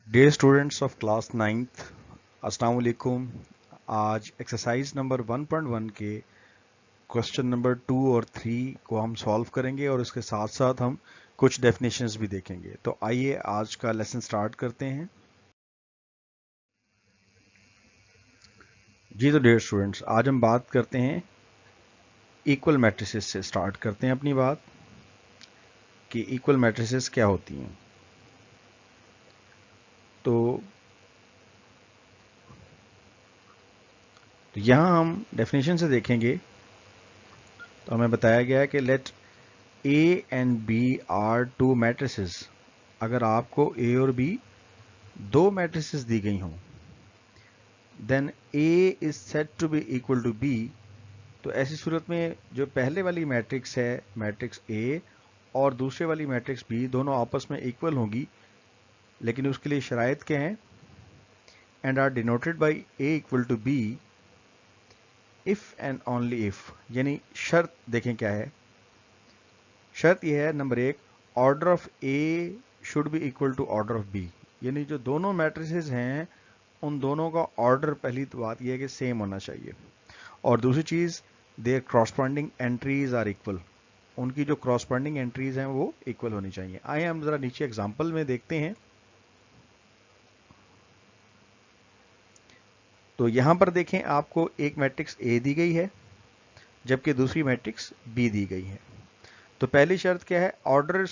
Dear students of class 9th, अस्सलाम वालेकुम। आज एक्सरसाइज नंबर 1.1 के क्वेश्चन नंबर 2 और 3 को हम सॉल्व करेंगे और इसके साथ साथ हम कुछ डेफिनेशंस भी देखेंगे। तो आइए आज का लेसन स्टार्ट करते हैं। जी तो डियर स्टूडेंट्स, आज हम बात करते हैं इक्वल मैट्रिसेस से। स्टार्ट करते हैं अपनी बात कि इक्वल मैट्रिसेस क्या होती हैं। तो यहाँ हम डेफिनेशन से देखेंगे तो हमें बताया गया है कि late A and B are two matrices। अगर आपको A और B दो मैट्रिसेस दी गई हों, then A is said to be equal to B। तो ऐसी सूरत में जो पहले वाली मैट्रिक्स है, मैट्रिक्स A, और दूसरे वाली मैट्रिक्स B दोनों आपस में इक्वल होंगी, लेकिन उसके लिए शराइत क्या हैं? And are denoted by A equal to B if and only if. यानी शर्त देखें क्या है। शर्त यह है number 1, order of A should be equal to order of B. यानी जो दोनों मैट्रिसेस हैं उन दोनों का ऑर्डर, पहली तो बात यह है कि सेम होना चाहिए, और दूसरी चीज their corresponding entries are equal. उनकी जो क्रॉसपॉन्डिंग एंट्रीज हैं वो इक्वल होनी चाहिए। आइए हम जरा नीचे एग्जांपल में देखते हैं। तो यहां पर देखें, आपको एक मैट्रिक्स ए दी गई है जबकि दूसरी मैट्रिक्स बी दी गई है। तो पहली शर्त क्या है? ऑर्डर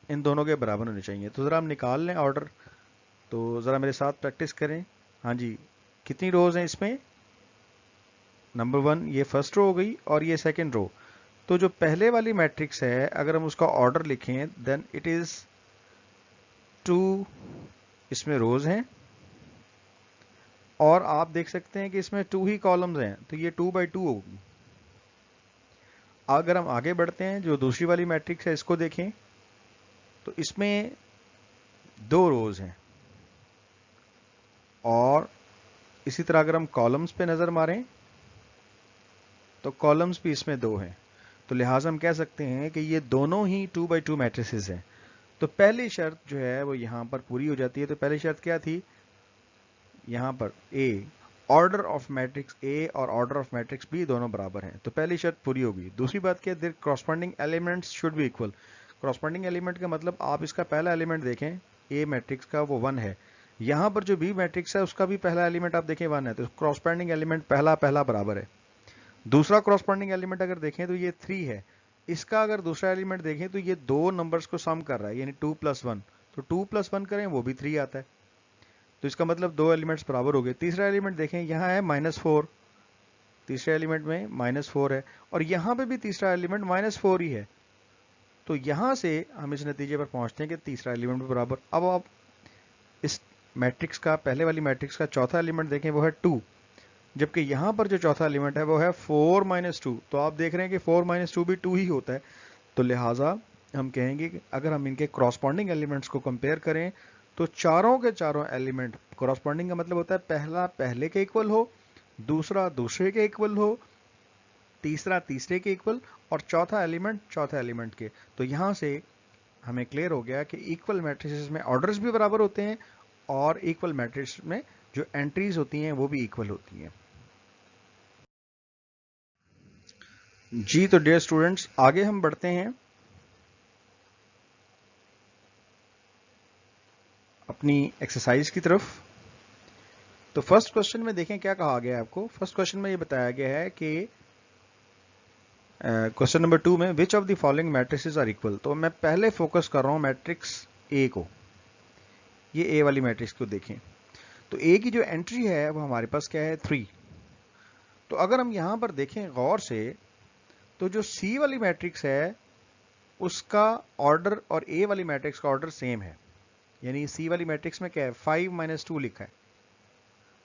इन दोनों के बराबर होने चाहिए। तो ज़रा हम निकाल लें ऑर्डर। तो ज़रा मेरे साथ प्रैक्टिस करें। हाँ जी, कितनी रोज हैं इसमें? नंबर 1 ये फर्स्ट रो हो गई और ये सेकंड रो। तो जो पहले वाली मैट्रिक्स है, अगर हम उसका ऑर्डर लिखें देन इट इज 2, इसमें रोज हैं, और आप देख सकते हैं कि इसमें 2 ही कॉलम्स हैं, तो ये 2 by 2 होगी। अगर हम आगे बढ़ते हैं, जो दूसरी वाली मैट्रिक्स है इसको देखें, तो इसमें 2 रोज हैं, और इसी तरह अगर हम कॉलम्स पे नजर मारें तो कॉलम्स भी इसमें 2 हैं। तो लिहाजा हम कह सकते हैं कि ये दोनों ही 2 by 2 मैट्रिसेस हैं। तो पहली शर्त जो है वो यहां पर पूरी हो जाती है। तो पहली शर्त क्या थी? यहां पर ए, ऑर्डर ऑफ मैट्रिक्स ए और ऑर्डर ऑफ मैट्रिक्स बी दोनों बराबर हैं, तो पहली शर्त पूरी होगी। दूसरी बात क्या है? Their corresponding elements should be equal. Corresponding element का मतलब आप इसका पहला एलिमेंट देखें, ए मैट्रिक्स का वो 1 है, यहां पर जो बी मैट्रिक्स है उसका भी पहला एलिमेंट आप देखें 1 है, तो क्रॉसपॉन्डिंग एलिमेंट पहला पहला बराबर है। दूसरा क्रॉसपॉन्डिंग एलिमेंट अगर देखें तो ये 3 है, इसका अगर दूसरा एलिमेंट देखें तो ये दो नंबर्स को सम कर रहा है, यानी 2 + 1। तो 2 + 1 करें वो भी 3 आता है, तो इसका मतलब दो एलिमेंट्स बराबर हो गए। तीसरा एलिमेंट देखें, यहाँ है -4, तीसरे एलिमेंट में -4 है, और यहाँ पे भी तीसरा एलिमेंट -4 ही है। तो यहाँ से हम इस नतीजे पर पहुंचते हैं कि तीसरा एलिमेंट भी बराबर। अब आप इस मैट्रिक्स का, पहले वाली मैट्रिक्स का चौथा एलिमेंट देखें, वो है 2, जबकि यहाँ पर जो चौथा एलिमेंट है वो है 4 - 2। तो आप देख रहे हैं कि 4 - 2 भी 2 ही होता है। तो लिहाजा हम कहेंगे कि अगर हम इनके क्रॉसपॉन्डिंग एलिमेंट्स को कंपेयर करें तो चारों के चारों एलिमेंट, क्रॉसपॉन्डिंग का मतलब होता है पहला पहले के इक्वल हो, दूसरा दूसरे के इक्वल हो, तीसरा तीसरे के इक्वल, और चौथा एलिमेंट चौथा एलिमेंट के। तो यहां से हमें क्लियर हो गया कि इक्वल मैट्रिसेस में ऑर्डर्स भी बराबर होते हैं, और इक्वल मैट्रिक्स में जो एंट्रीज होती हैं वो भी इक्वल होती हैं। जी तो डियर स्टूडेंट्स, आगे हम बढ़ते हैं अपनी एक्सरसाइज की तरफ। तो फर्स्ट क्वेश्चन में देखें क्या कहा गया है आपको। फर्स्ट क्वेश्चन में ये बताया गया है कि क्वेश्चन नंबर 2 में which of the following matrices are equal. तो मैं पहले फोकस कर रहा हूं मैट्रिक्स ए को। ये ए वाली मैट्रिक्स को देखें, तो ए की जो एंट्री है वो हमारे पास क्या है? 3। तो अगर हम यहां पर देखें गौर से, तो जो सी वाली मैट्रिक्स है उसका ऑर्डर और ए वाली मैट्रिक्स का ऑर्डर सेम है। यानी सी वाली मैट्रिक्स में क्या है? 5 - 2 लिखा है।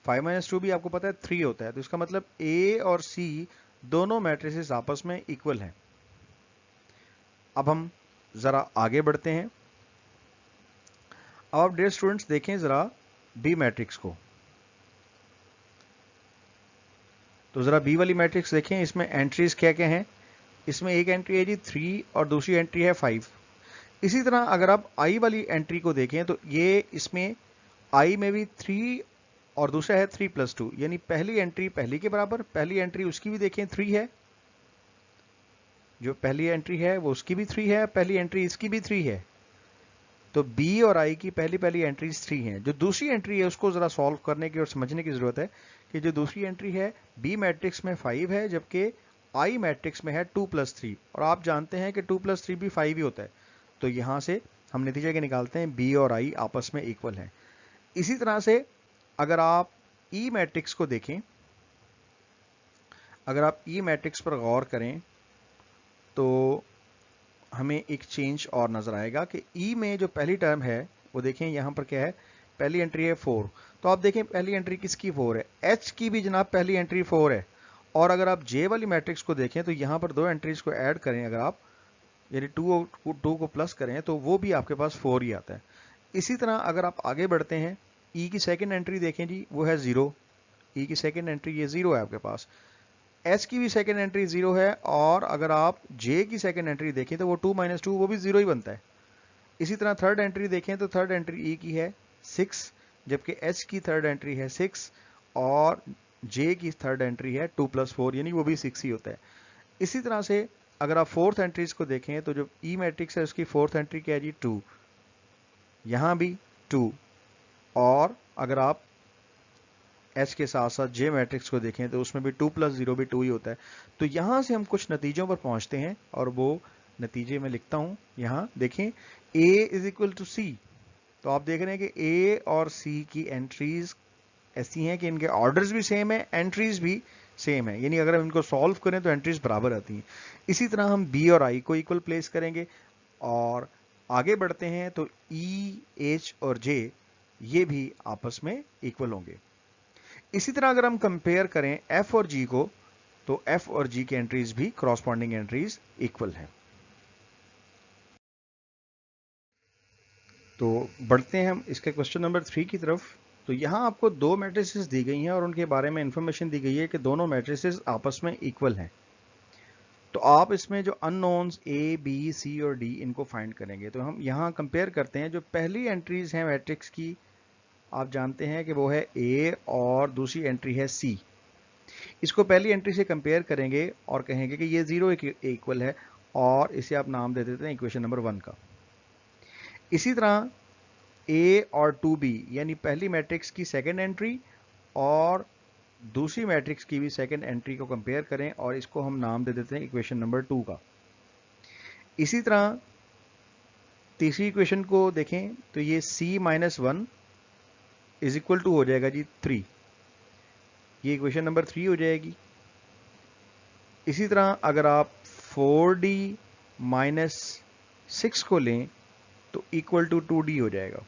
5 - 2 भी आपको पता है 3 होता है, तो इसका मतलब ए और सी दोनों मैट्रिसेस आपस में इक्वल हैं। अब हम जरा आगे बढ़ते हैं। अब आप डियर स्टूडेंट्स देखें जरा बी मैट्रिक्स को। तो जरा बी वाली मैट्रिक्स देखें, इसमें एंट्रीज क्या क्या हैं? इसमें एक एंट्री है जी 3 और दूसरी एंट्री है 5। इसी तरह अगर आप आई वाली एंट्री को देखें तो ये इसमें आई में भी 3 और दूसरा है 3+2, यानी पहली एंट्री पहली के बराबर, पहली एंट्री उसकी भी देखें 3 है, जो पहली एंट्री है वो उसकी भी 3 है, पहली एंट्री इसकी भी 3 है। तो बी और आई की पहली पहली एंट्रीज 3 हैं। जो दूसरी एंट्री है उसको जरा सॉल्व करने की और समझने की जरूरत है कि जो दूसरी एंट्री है बी मैट्रिक्स में 5 है, जबकि आई मैट्रिक्स में है 2+3, और आप जानते हैं कि 2+3 भी 5 ही होता है। तो यहां से हम नतीजे के निकालते हैं बी और आई आपस में इक्वल है। इसी तरह से अगर आप ई मैट्रिक्स को देखें, अगर आप ई मैट्रिक्स पर गौर करें तो हमें एक चेंज और नजर आएगा कि ई में जो पहली टर्म है वो देखें यहां पर क्या है, पहली एंट्री है 4। तो आप देखें पहली एंट्री किसकी 4 है, एच की भी जनाब पहली एंट्री 4 है। और अगर आप जे वाली मैट्रिक्स को देखें तो यहां पर दो एंट्रीज को ऐड करें, अगर आप यानी टू को प्लस करें तो वो भी आपके पास 4 ही आता है। इसी तरह अगर आप आगे बढ़ते हैं, ई की सेकेंड एंट्री देखें जी, वो है 0। ई की सेकेंड एंट्री ये 0 है आपके पास। एच की भी सेकेंड एंट्री 0 है, और अगर आप जे की सेकेंड एंट्री देखें तो वो 2 - 2 वो भी 0 ही बनता है। इसी तरह थर्ड एंट्री देखें तो थर्ड एंट्री ई की है 6, जबकि एच की थर्ड एंट्री है 6, और जे की थर्ड एंट्री है 2+4, यानी वो भी 6 ही होता है। इसी तरह से अगर आप फोर्थ एंट्रीज को देखें तो जो ई मैट्रिक्स है उसकी फोर्थ एंट्री क्या है जी 2, यहां भी 2, और अगर आप एच के साथ साथ जे मैट्रिक्स को देखें तो उसमें भी 2+0 भी 2 ही होता है। तो यहां से हम कुछ नतीजों पर पहुंचते हैं, और वो नतीजे में लिखता हूं यहां देखें, A इज इक्वल टू सी। तो आप देख रहे हैं कि ए और सी की एंट्रीज ऐसी हैं कि इनके ऑर्डर्स भी सेम है, एंट्रीज भी सेम है, यानी अगर हम इनको सॉल्व करें तो एंट्रीज बराबर आती हैं। इसी तरह हम बी और आई को इक्वल प्लेस करेंगे, और आगे बढ़ते हैं तो ई, एच और जे ये भी आपस में इक्वल होंगे। इसी तरह अगर हम कंपेयर करें एफ और जी को, तो एफ और जी की एंट्रीज भी क्रॉसपॉन्डिंग एंट्रीज इक्वल हैं। तो बढ़ते हैं हम इसके क्वेश्चन नंबर 3 की तरफ। तो यहां आपको दो मैट्रिसेस दी गई हैं और उनके बारे में इंफॉर्मेशन दी गई है कि दोनों मैट्रिसेस आपस में इक्वल हैं। तो आप इसमें जो अननोन्स ए, बी, सी और डी इनको फाइंड करेंगे। तो हम यहां कंपेयर करते हैं, जो पहली एंट्रीज हैं मैट्रिक्स की आप जानते हैं कि वो है ए और दूसरी एंट्री है सी। इसको पहली एंट्री से कंपेयर करेंगे और कहेंगे कि ये 0 इक्वल है, और इसे आप नाम दे देते हैं इक्वेशन नंबर 1 का। इसी तरह ए और 2b, यानी पहली मैट्रिक्स की सेकेंड एंट्री और दूसरी मैट्रिक्स की भी सेकेंड एंट्री को कंपेयर करें, और इसको हम नाम दे देते हैं इक्वेशन नंबर 2 का। इसी तरह तीसरी इक्वेशन को देखें तो ये c-1 इज इक्वल टू हो जाएगा जी 3, ये इक्वेशन नंबर 3 हो जाएगी। इसी तरह अगर आप 4d माइनस 6 को लें तो इक्वल टू 2d हो जाएगा।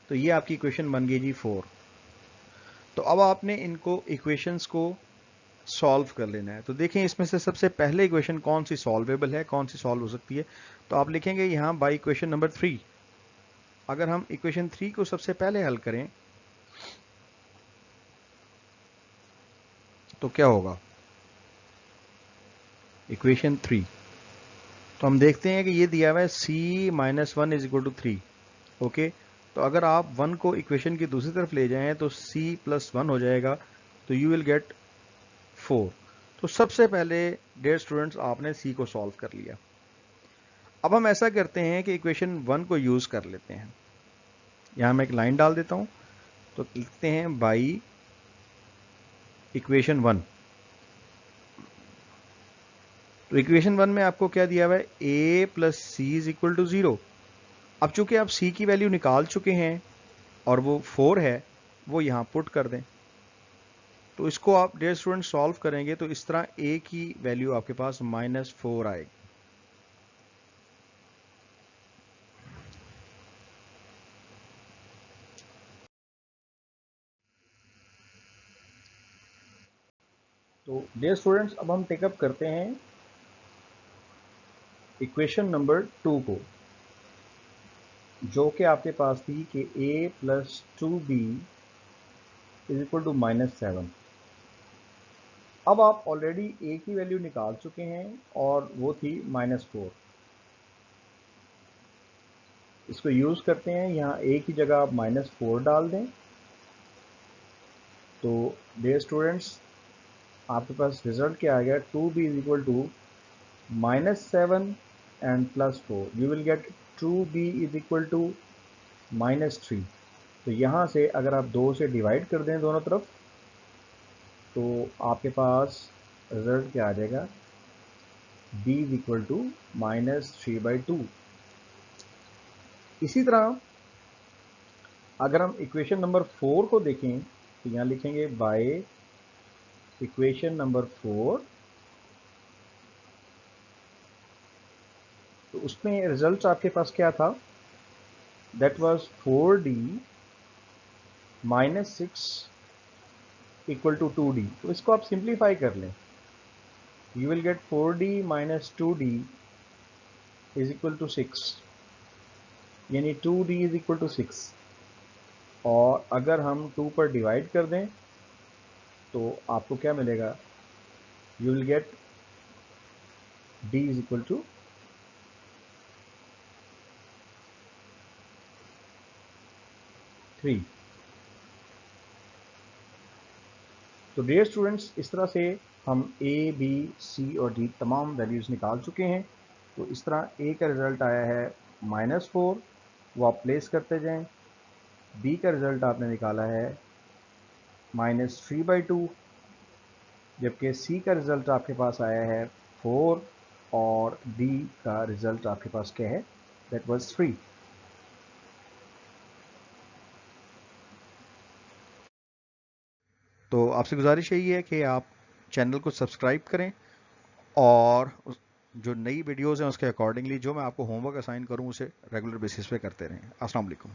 तो ये आपकी इक्वेशन बन गई जी 4। तो अब आपने इनको इक्वेशंस को सॉल्व कर लेना है। तो देखें इसमें से सबसे पहले इक्वेशन कौन सी सॉल्वेबल है, कौन सी सॉल्व हो सकती है। तो आप लिखेंगे यहां बाय इक्वेशन नंबर 3। अगर हम इक्वेशन 3 को सबसे पहले हल करें तो क्या होगा, इक्वेशन 3। तो हम देखते हैं कि ये दिया हुआ है c-1 is equal to 3। Okay, तो अगर आप 1 को इक्वेशन की दूसरी तरफ ले जाएं तो c+1 हो जाएगा, तो यू विल गेट 4। तो सबसे पहले डियर स्टूडेंट्स आपने c को सॉल्व कर लिया। अब हम ऐसा करते हैं कि इक्वेशन 1 को यूज कर लेते हैं। यहां मैं एक लाइन डाल देता हूं, तो लिखते हैं बाई इक्वेशन 1। तो इक्वेशन 1 में आपको क्या दिया हुआ है, a plus C is equal to 0। अब चूंकि आप c की वैल्यू निकाल चुके हैं और वो 4 है, वो यहां पुट कर दें। तो इसको आप डियर स्टूडेंट सॉल्व करेंगे तो इस तरह a की वैल्यू आपके पास -4 आएगी। तो डियर स्टूडेंट्स अब हम टेकअप करते हैं इक्वेशन नंबर 2 को, जो कि आपके पास थी कि a plus 2b is equal to -7। अब आप ऑलरेडी a की वैल्यू निकाल चुके हैं और वो थी -4। इसको यूज़ करते हैं, यहाँ a की जगह आप -4 डाल दें। तो डियर स्टूडेंट्स, आपके पास रिजल्ट क्या आ गया, 2b is equal to -7 and +4। You will get 2b is equal to -3। तो यहाँ से अगर आप 2 से डिवाइड कर दें दोनों तरफ, तो आपके पास रिजल्ट क्या आ जाएगा, b इज इक्वल टू -3/2। इसी तरह अगर हम इक्वेशन नंबर 4 को देखें, तो यहाँ लिखेंगे बाय इक्वेशन नंबर 4। तो उसमें रिजल्ट आपके पास क्या था, that was 4d -6 equal to 2d। तो इसको आप सिंप्लीफाई कर लें, you will get 4d - 2d is equal to 6, यानी 2d इज इक्वल टू 6। और अगर हम 2 पर डिवाइड कर दें तो आपको क्या मिलेगा, you will get d is equal to 3। तो डियर स्टूडेंट्स, इस तरह से हम a, b, c और d तमाम वैल्यूज़ निकाल चुके हैं। तो इस तरह a का रिज़ल्ट आया है -4, वो आप प्लेस करते जाएं। b का रिज़ल्ट आपने निकाला है -3/2, जबकि c का रिज़ल्ट आपके पास आया है 4 और d का रिज़ल्ट आपके पास क्या है, दैट वाज 3। तो आपसे गुजारिश यही है कि आप चैनल को सब्सक्राइब करें और जो नई वीडियोज़ हैं उसके अकॉर्डिंगली जो मैं आपको होमवर्क असाइन करूं उसे रेगुलर बेसिस पे करते रहें। अस्सलाम वालेकुम।